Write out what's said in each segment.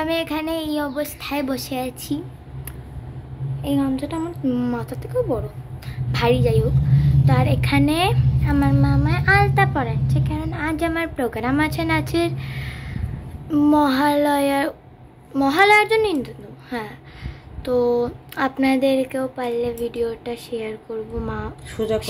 আমি এখানে এই অবস্থায় বসে আছি। এই গামছাটা আমার মাথা থেকেও বড়, ভারী, যাই হোক। তো আর এখানে আমার মামা আলতা পরাচ্ছে, কারণ আজ আমার প্রোগ্রাম আছে নাচের, মহালয়ার জন্য। হ্যাঁ, তো আপনাদেরকেও পারলে ভিডিওটা শেয়ার করব, মা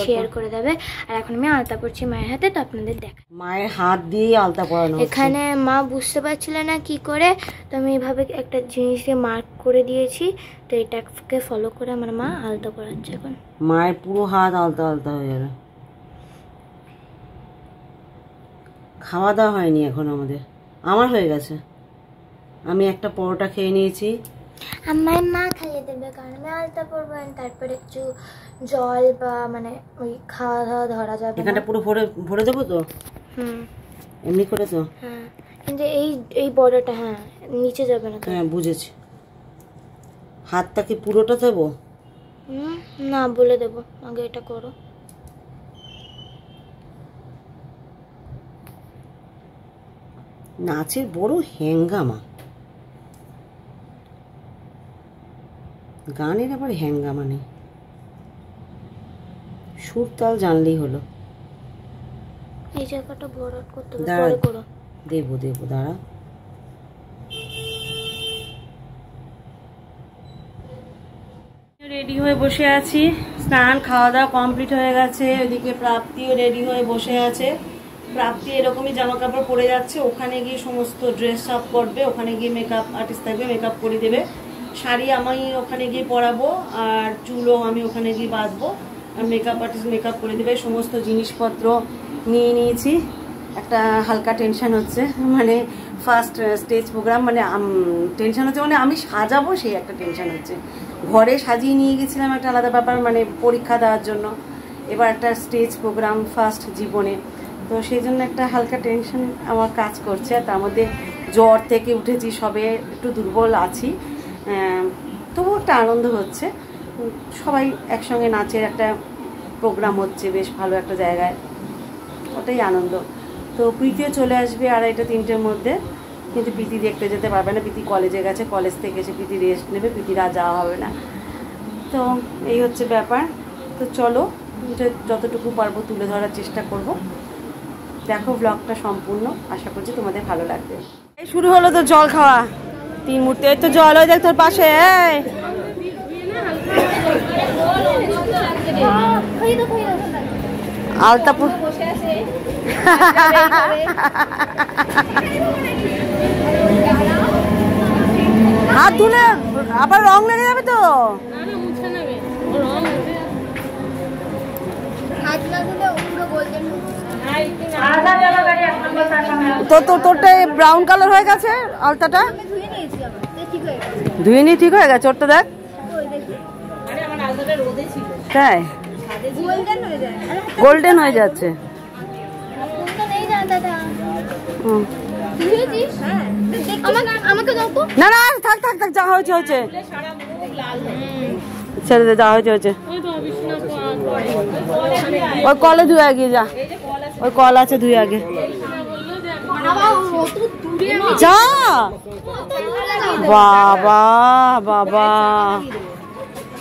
শেয়ার করে দেবে। আর এখন আমি আলতা পরছি মায়ের হাতে, তো আপনাদের দেখা। মায়ের হাত দিয়ে আলতা পরানো। এখানে মা বুঝতে পারছিল না কি করে, তো আমি এইভাবে একটা জিনিস দিয়ে মার্ক করে দিয়েছি, তো এটাকে ফলো করে আমার মা আলতা পরাচ্ছে। এখন মায়ের পুরো হাত আলতা আলতা হয়ে যাবে। খাওয়া দাওয়া হয়নি এখন আমাদের, আমার হয়ে গেছে। আমি একটা পরোটা খেয়ে নিয়েছি। আমার মা খাইয়ে দেবে, কারণ আমি আলতা পরবো, তারপরে একটু জল বা মানে ওই খাওয়া দাওয়া ধরা যাবে। এখানটা পুরো ভরে দেবো তো? এমনি করে তো? হ্যাঁ, কিন্তু এই বড়টা, হ্যাঁ, নিচে যাবে না। হ্যাঁ, বুঝেছি। হাতটা কি পুরোটা দেবো? না, বলে দেবো, আগে এটা করো। নাচের বড় হ্যাঙ্গামা, গানের আবার হ্যাঙ্গামা নেই। সুর তাল জানলেই হলো। এই জায়গাটা বড় করতে হবে, পরে করো। দেবো দাঁড়া। রেডি হয়ে বসে আছি, স্নান খাওয়া দাওয়া কমপ্লিট হয়ে গেছে। ওইদিকে প্রাপ্তিও রেডি হয়ে বসে আছে। প্রাপ্তি এরকমই জামা কাপড় পরে যাচ্ছে, ওখানে গিয়ে সমস্ত ড্রেস আপ করবে, ওখানে গিয়ে মেকআপ আর্টিস্ট থাকবে, মেকআপ করে দেবে। শাড়ি আমি ওখানে গিয়ে পরাবো, আর চুলও আমি ওখানে গিয়ে বাঁধবো, আর মেকআপ আর্টিস্ট মেকআপ করে দেবে। সমস্ত জিনিসপত্র নিয়ে নিয়েছি। একটা হালকা টেনশন হচ্ছে, মানে ফার্স্ট স্টেজ প্রোগ্রাম, মানে টেনশন হচ্ছে, মানে আমি সাজাবো সেই একটা টেনশন হচ্ছে। ঘরে সাজিয়ে নিয়ে গেছিলাম, একটা আলাদা ব্যাপার, মানে পরীক্ষা দেওয়ার জন্য। এবার একটা স্টেজ প্রোগ্রাম ফার্স্ট জীবনে, তো সেই জন্য একটা হালকা টেনশন আমার কাজ করছে। তার মধ্যে জ্বর থেকে উঠেছি, সবে একটু দুর্বল আছি, তবুও একটা আনন্দ হচ্ছে। সবাই একসঙ্গে নাচের একটা প্রোগ্রাম হচ্ছে বেশ ভালো একটা জায়গায়, ওটাই আনন্দ। তো প্রীতিও চলে আসবে 2:30-3টের মধ্যে, কিন্তু প্রীতি দেখতে যেতে পারবে না, প্রীতি কলেজে গেছে, কলেজ থেকে এসে প্রীতি রেস্ট নেবে, প্রীতির আর যাওয়া হবে না। তো এই হচ্ছে ব্যাপার। তো চলো, যতটুকু পারবো তুলে ধরার চেষ্টা করব। দেখো ব্লগটা সম্পূর্ণ, আশা করছি তোমাদের ভালো লাগবে। এই শুরু হলো তো জল খাওয়া, 3 মুহূর্তে। এই তো জল, ওই দেখ তোর পাশে। আলতাপুর হাত ধুলে আবার রং লেগে যাবে তো। তোরটা ব্রাউন কালার হয়ে গেছে, আলতাটা ধুয়ে নিয়ে ঠিক হয়ে গেছে। ওরটা দেখ, তাই গোল্ডেন হয়ে যাচ্ছে। না না, থাক থাক থাক, যা হয়েছে হয়েছে, ছেড়ে দে, যা হয়েছে হয়েছে। ওই কলে ধুয়ে আগে যা, ওই কল আছে, ধুয়ে আগে যা। বাবা বাবা,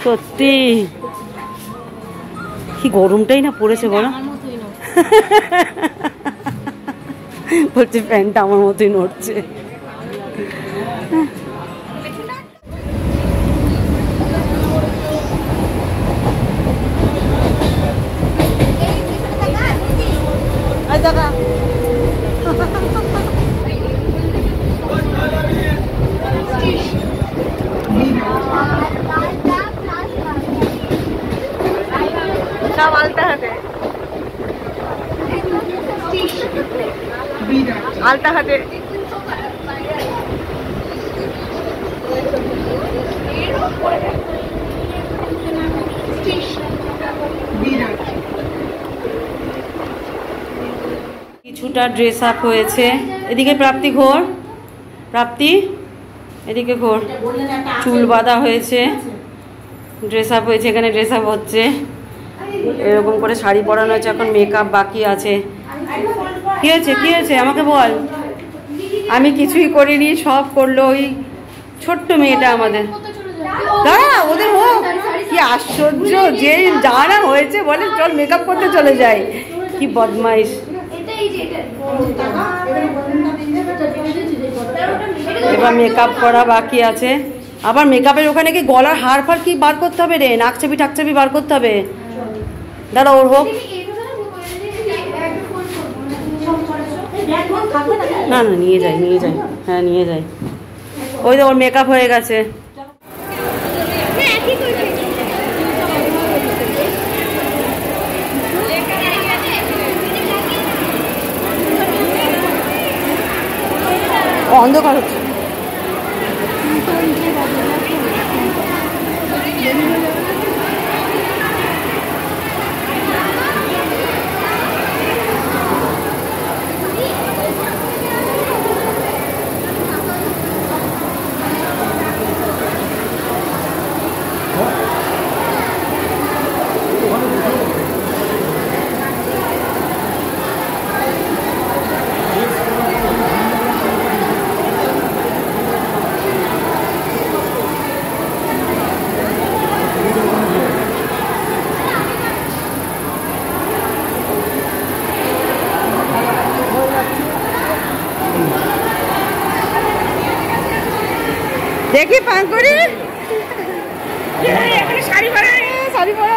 সত্যি কি গরমটাই না পড়েছে, গরম। বলছে প্যান্টটা আমার মতোই নড়ছে। সব আলতা হাতে, আলতা হাতে। কিছুটা ড্রেস আপ হয়েছে। এদিকে প্রাপ্তি ঘোর, প্রাপ্তি এদিকে ঘোর। চুল বাঁধা হয়েছে, ড্রেস আপ হয়েছে, এখানে ড্রেস আপ হচ্ছে, এরকম করে শাড়ি পরানো হচ্ছে। এখন মেকআপ বাকি আছে। কি হয়েছে, কি হয়েছে আমাকে বল। আমি কিছুই করিনি, সব করলো ওই ছোট্ট মেয়েটা আমাদের। দাঁড়া, ওদের হোক, কি আশ্চর্য, যে যা না হয়েছে বলে চল মেকআপ করতে চলে যাই, কি বদমাইশ। এবার মেকআপ করা বাকি আছে। আবার মেকআপের ওখানে কি গলার হার ফার কি বার করতে হবে রে, নাকচাবি টাকচাবি বার করতে হবে। দাঁড়া, ওর হোক। না না, নিয়ে যাই নিয়ে যাই, হ্যাঁ নিয়ে যাই। ওই তো ওর মেকআপ হয়ে গেছে। অন্ধকার হচ্ছে। দেখি পাঙ্কুড়ি শাড়ি পরা, শাড়ি পরা।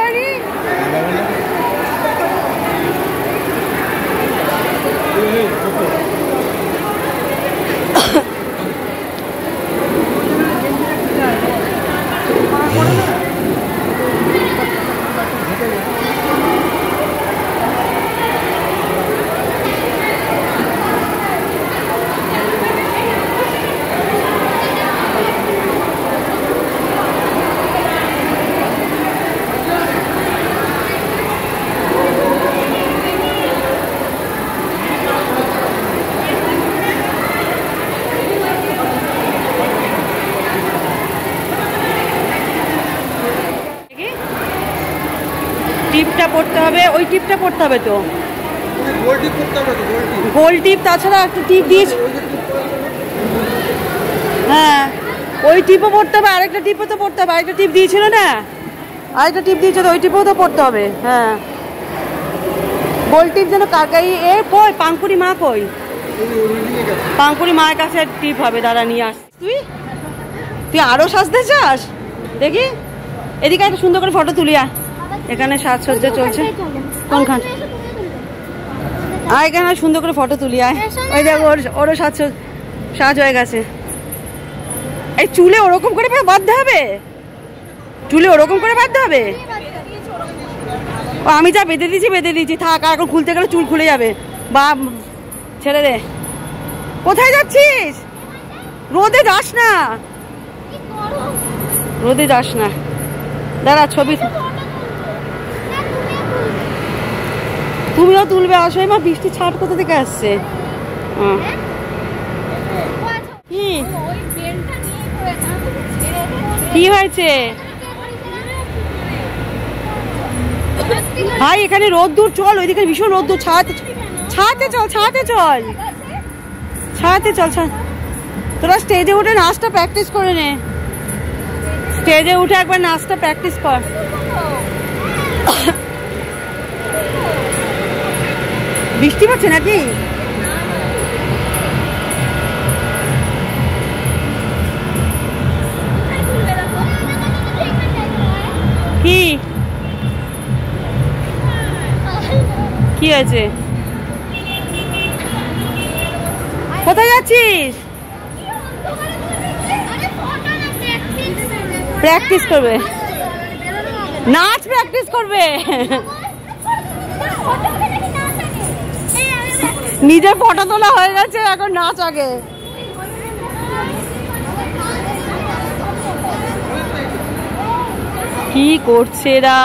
টিপটা পড়তে হবে, ওই টিপটা পড়তে হবে তো, গোল টিপ। তাছাড়া একটা টিপ দিয়েছি, হ্যাঁ ওই টিপও পড়তে হবে, আরেকটা টিপও তো পড়তে হবে। আরেকটা টিপ দিয়েছিল না, আরেকটা টিপ দিয়েছিল, ওই টিপও তো পড়তে হবে। হ্যাঁ গোল টিপ যেন কাকাই। এ কই পাঙ্কুড়ি মা, কই পাঙ্কুড়ি মায়ের কাছে টিপ হবে, দাঁড়া নিয়ে আস। তুই আরো সাজতে চাস? দেখি এদিকে একটা সুন্দর করে ফটো তুলি। এখানে সাজসজ্জা চলছে। কোনখান? এখানে সুন্দর করে ফটো তুলি। ওই দেখ ওরও সাজ হয়ে গেছে। এই চুলে ওরকম করে বাঁধতে হবে, চুলে ওরকম করে বাঁধতে হবে। আমি যা বেঁধে দিয়েছি থাক, আর এখন খুলতে গেলে চুল খুলে যাবে। বা ছেড়ে দে। কোথায় যাচ্ছিস? রোদে যাস না, রোদে যাস না। দাঁড়া ছবি তুমিও তুলবে। আসো মা, বৃষ্টি ছাট কোথা থেকে আসছে? কি হয়েছে ভাই? এখানে রোদ্দুর, চল ওইদিকে ভীষণ রোদ্দুর। ছাতে চল, ছাতে চল, ছাতে চল। তোরা স্টেজে উঠে নাচটা প্র্যাকটিস করে নে, স্টেজে উঠে একবার নাচটা প্র্যাকটিস কর। বৃষ্টি পড়ছে নাকি? কি কি হয়েছে? কোথায় যাচ্ছিস? প্র্যাকটিস করবে, নাচ প্র্যাকটিস করবে। নিজের ফটো তোলা হয়ে গেছে, এখন নাচ আগে। কি করছে এরা?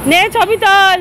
নে ছবি তোল।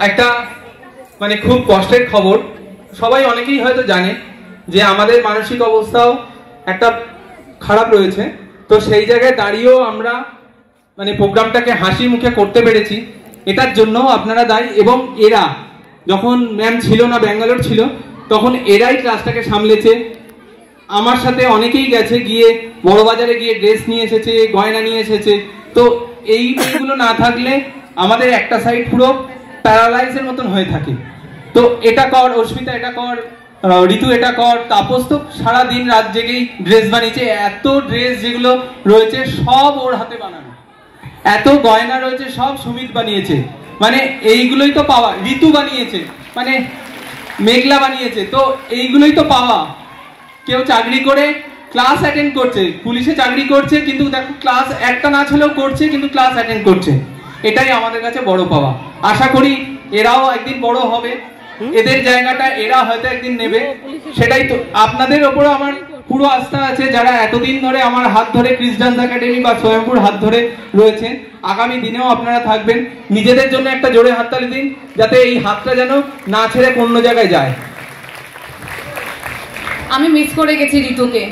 একটা মানে খুব কষ্টের খবর, সবাই অনেকেই হয়তো জানে যে আমাদের মানসিক অবস্থাও একটা খারাপ রয়েছে। তো সেই জায়গায় দাঁড়িয়েও আমরা মানে প্রোগ্রামটাকে হাসি মুখে করতে পেরেছি, এটার জন্য আপনারা দায়ী। এবং এরা যখন ম্যাম ছিল না, ব্যাঙ্গালোর ছিল, তখন এরাই ক্লাসটাকে সামলেছে। আমার সাথে অনেকেই গেছে, গিয়ে বড় বাজারে গিয়ে ড্রেস নিয়ে এসেছে, গয়না নিয়ে এসেছে। তো এই মেয়েগুলো না থাকলে আমাদের একটা সাইড পুরো প্যারালাইজের মতন হয়ে থাকে। তো এটা কর অস্মিতা, এটা কর ঋতু, এটা কর তাপস, তো সারাদিন রাত জেগেই ড্রেস বানিয়েছে। এত ড্রেস যেগুলো রয়েছে সব ওর হাতে বানানো, এত গয়না রয়েছে সব সুমিত বানিয়েছে। মানে এইগুলোই তো পাওয়া। ঋতু বানিয়েছে, মানে মেঘলা বানিয়েছে। তো এইগুলোই তো পাওয়া। কেউ চাকরি করে ক্লাস অ্যাটেন্ড করছে, পুলিশে চাকরি করছে, কিন্তু দেখো ক্লাস একটা না ছেলেও করছে, কিন্তু ক্লাস অ্যাটেন্ড করছে। এটাই আমাদের কাছে বড় পাওয়া। আশা করি এরাও একদিন বড় হবে, এদের জায়গাটা এরা হয়তো একদিন নেবে। সেটাই তো আপনাদের ওপরে আমার পুরো আস্থা আছে, যারা এতদিন ধরে আমার হাত ধরে ক্রিস ডান্স একাডেমি বা স্বয়ংপুর হাত ধরে রয়েছেন। আগামী দিনেও আপনারা থাকবেন। নিজেদের জন্য একটা জোরে হাততালি দিন, যাতে এই হাতটা যেন না ছেড়ে অন্য জায়গায় যায়। আমি মিস করে গেছি ঋতুকে।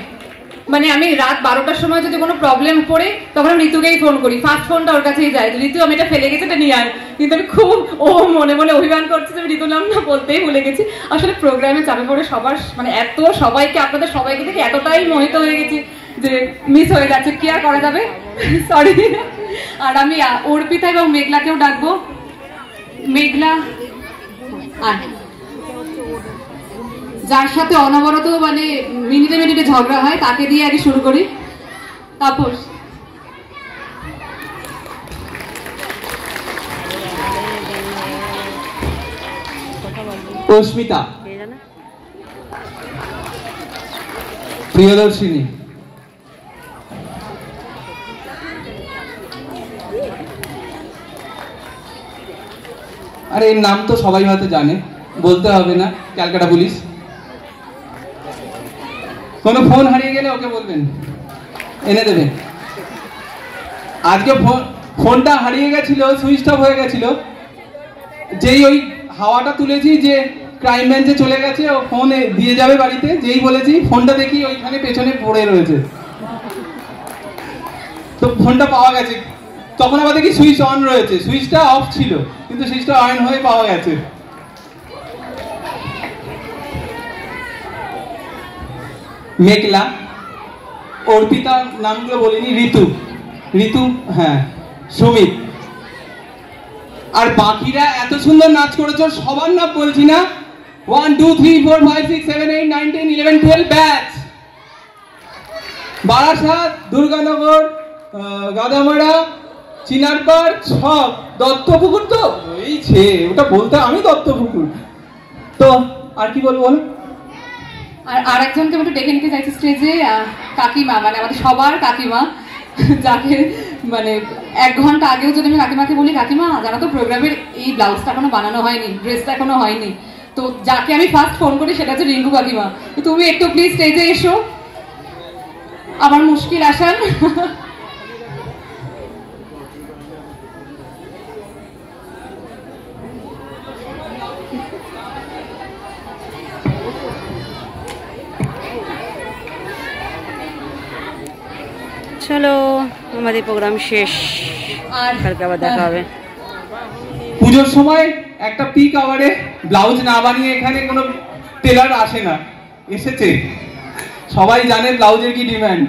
মানে আমি রাত 12টার সময় যদি কোনো প্রবলেম পড়ে তখন আমি ঋতুকেই ফোন করি, ফার্স্ট ফোনটা ওর কাছেই যায়, ঋতু আমি এটা ফেলে গেছি, এটা নিয়ে আয়। কিন্তু আমি খুব মনে মনে অভিমান করছি যে আমি ঋতু নাম না বলতেই ভুলে গেছি। আসলে প্রোগ্রামে চাপে পড়ে সবার মানে এত সবাইকে আপনাদের সবাইকে দেখে এতটাই মোহিত হয়ে গেছি যে মিস হয়ে যাচ্ছে, কি আর করা যাবে, সরি। আর আমি অর্পিতা এবং মেঘলাকেও ডাকবো। মেঘলা আর যার সাথে অনবরত মানে মিনিটে মিনিটে ঝগড়া হয়, তাকে দিয়ে আগে শুরু করি। তাপস, অস্মিতা, প্রিয়দর্শিনী, আরে এর নাম তো সবাই হয়তো জানে, বলতে হবে না। ক্যালকাটা পুলিশ। কোনো ফোন হারিয়ে গেলে ওকে বলবেন, এনে দেবে। আজকে ফোনটা হারিয়ে গেছিল, সুইচ অফ হয়ে গেছিল। যেই ওই হাওয়াটা তুলেছি যে ক্রাইম ব্রাঞ্চে চলে গেছে, ও ফোন দিয়ে যাবে বাড়িতে, যেই বলেছি ফোনটা দেখি ওইখানে পেছনে পড়ে রয়েছে। তো ফোনটা পাওয়া গেছে। তখন আবার দেখি সুইচ অন রয়েছে, সুইচটা অফ ছিল কিন্তু সুইচটা অন হয়ে পাওয়া গেছে। মেঘলা, অর্পিতা নামগুলো বলিনি, ঋতু, হ্যাঁ, সুমিত, আর বাকিরা এত সুন্দর নাচ করেছো, সবার নাম বলছি না। 1 2 3 4 5 6 7 8 9 10 11 12 ব্যাচ। বারাসাত, দুর্গানগর, গাদামারা, চিনারপাড়, সব দত্তপুকুর। তো এইছে ওটা বলতে আমি দত্তপুকুর। তো আর কি বলবো? আর আরেকজনকে আমি একটু ডেকে নিতে চাইছি স্টেজে, কাকিমা, মানে আমাদের সবার কাকিমা, যাকে মানে 1 ঘন্টা আগেও যদি আমি কাকিমাকে বলি, কাকিমা জানো তো প্রোগ্রামের এই ব্লাউজটা এখনো বানানো হয়নি, ড্রেসটা এখনো হয়নি, তো যাকে আমি ফার্স্ট ফোন করি সেটা হচ্ছে রিঙ্কু কাকিমা। তুমি একটু প্লিজ স্টেজে এসো, আমার মুশকিল আসান। চলো আমাদের প্রোগ্রাম শেষ, আর কালকে আবার দেখা হবে। পুজোর সময় একটা পিক আওয়ারে ব্লাউজ না বানিয়ে এখানে কোনো টেলার আসে না, এসেছে, সবাই জানে ব্লাউজের কি ডিমান্ড।